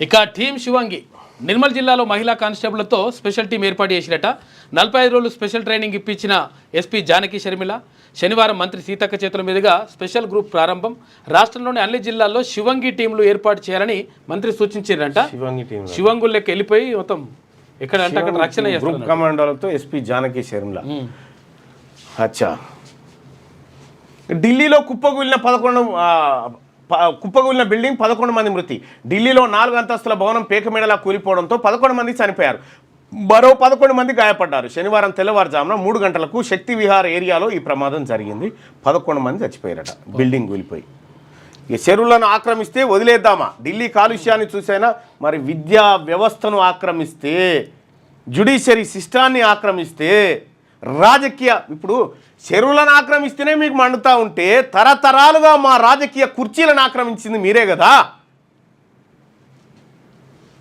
ఇక టీం శివంగి నిర్మల్ జిల్లాలో మహిళా కానిస్టేబుళ్లతో స్పెషల్ టీం ఏర్పాటు చేసినట 45 రోజులు స్పెషల్ ట్రైనింగ్ ఇప్పించిన ఎస్పీ జానకి షర్మిల శనివారం మంత్రి సీతక్క చేతుల మీదుగా స్పెషల్ గ్రూప్ ప్రారంభం. రాష్ట్రంలోని అన్ని జిల్లాల్లో శివంగి టీంలు ఏర్పాటు చేయాలని మంత్రి సూచించారంట. శివంగుల్లోకి వెళ్ళిపోయి మొత్తం ఎక్కడ అంటే అక్కడ రక్షణ గ్రూప్ కమాండోలతో ఎస్పీ జానకి షర్మిల. అచ్చా, ఢిల్లీలో కుప్పగూలిన బిల్డింగ్ 11 మంది మృతి. ఢిల్లీలో 4 అంతస్తుల భవనం పేకమేడలా కూలిపోవడంతో 11 మంది చనిపోయారు, మరో 11 మంది గాయపడ్డారు. శనివారం తెల్లవారుజామున 3 గంటలకు శక్తి విహార్ ఏరియాలో ఈ ప్రమాదం జరిగింది. 11 మంది చచ్చిపోయారట బిల్డింగ్ కూలిపోయి. ఇక చెరువులను ఆక్రమిస్తే వదిలేద్దామా? ఢిల్లీ కాలుష్యాన్ని చూసైనా మరి విద్యా వ్యవస్థను ఆక్రమిస్తే, జ్యుడిషియరీ సిస్టాన్ని ఆక్రమిస్తే, రాజకీయ ఇప్పుడు చెరువులను ఆక్రమిస్తేనే మీకు మండుతూ ఉంటే తరతరాలుగా మా రాజకీయ కుర్చీలను ఆక్రమించింది మీరే కదా.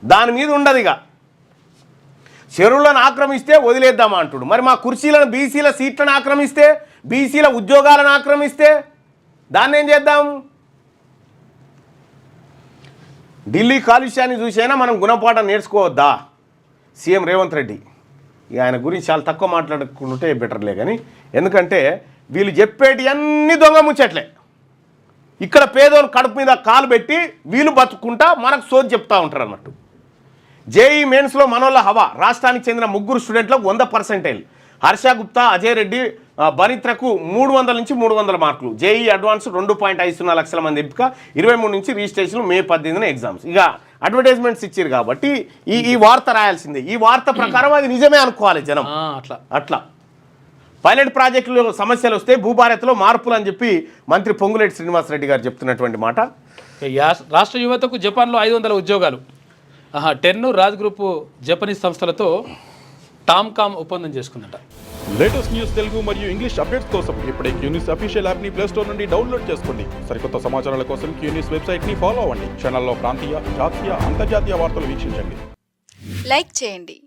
దాని మీద ఉండదు. ఇక చెరువులను ఆక్రమిస్తే వదిలేద్దామా అంటుడు. మరి మా కుర్చీలను బీసీల సీట్లను ఆక్రమిస్తే, బీసీల ఉద్యోగాలను ఆక్రమిస్తే దాన్ని ఏం చేద్దాం? ఢిల్లీ కాలుష్యాన్ని చూసైనా మనం గుణపాఠం నేర్చుకోవద్దా? సీఎం రేవంత్ రెడ్డి ఆయన గురించి చాలా తక్కువ మాట్లాడుకుంటే బెటర్లే. కానీ ఎందుకంటే వీళ్ళు చెప్పేటి అన్ని దొంగ ముచ్చట్లే. ఇక్కడ పేదోళ్ళు కడుపు మీద కాలు పెట్టి వీళ్ళు బతుకుంటా మనకు సోది చెప్తా ఉంటారు అన్నట్టు. జేఈ మెయిన్స్లో మనోళ్ళ హవా. రాష్ట్రానికి చెందిన 3 స్టూడెంట్లకు 100%. హర్ష గుప్తా, అజయ్ రెడ్డి, బనిత్రకు 300 నుంచి 300 మార్కులు. జేఈ అడ్వాన్స్ 2.50 లక్షల మంది ఎంపిక. 23 నుంచి రిజిస్ట్రేషన్, మే 18న ఎగ్జామ్స్. ఇక అడ్వర్టైజ్మెంట్స్ ఇచ్చారు కాబట్టి ఈ వార్త రాయాల్సిందే. ఈ వార్త ప్రకారం అది నిజమే అనుకోవాలి జనం. అట్లా పైలట్ ప్రాజెక్టులో సమస్యలు వస్తే భూభారత్లో మార్పులు అని చెప్పి మంత్రి పొంగులేటి శ్రీనివాసరెడ్డి గారు చెప్తున్నటువంటి మాట. రాష్ట్ర యువతకు జపాన్లో 500 ఉద్యోగాలు. టెర్ను రాజ్ గ్రూప్ జపనీస్ సంస్థలతో టామ్కామ్ ఒప్పందం చేసుకుందట. లేటెస్ట్ న్యూస్ తెలుగు మరియు ఇంగ్లీష్ అప్డేట్స్ కోసం ఇప్పుడే క్యూన్యూస్ అఫీషియల్ యాప్ని ప్లే స్టోర్ నుండి డౌన్లోడ్ చేసుకోండి. సరికొత్త సమాచారాల కోసం క్యూన్యూస్ వెబ్సైట్ని ఫాలో అవ్వండి. ఛానల్లో ప్రాంతీయ, జాతీయ, అంతర్జాతీయ వార్తలు వీక్షించండి. లైక్ చేయండి,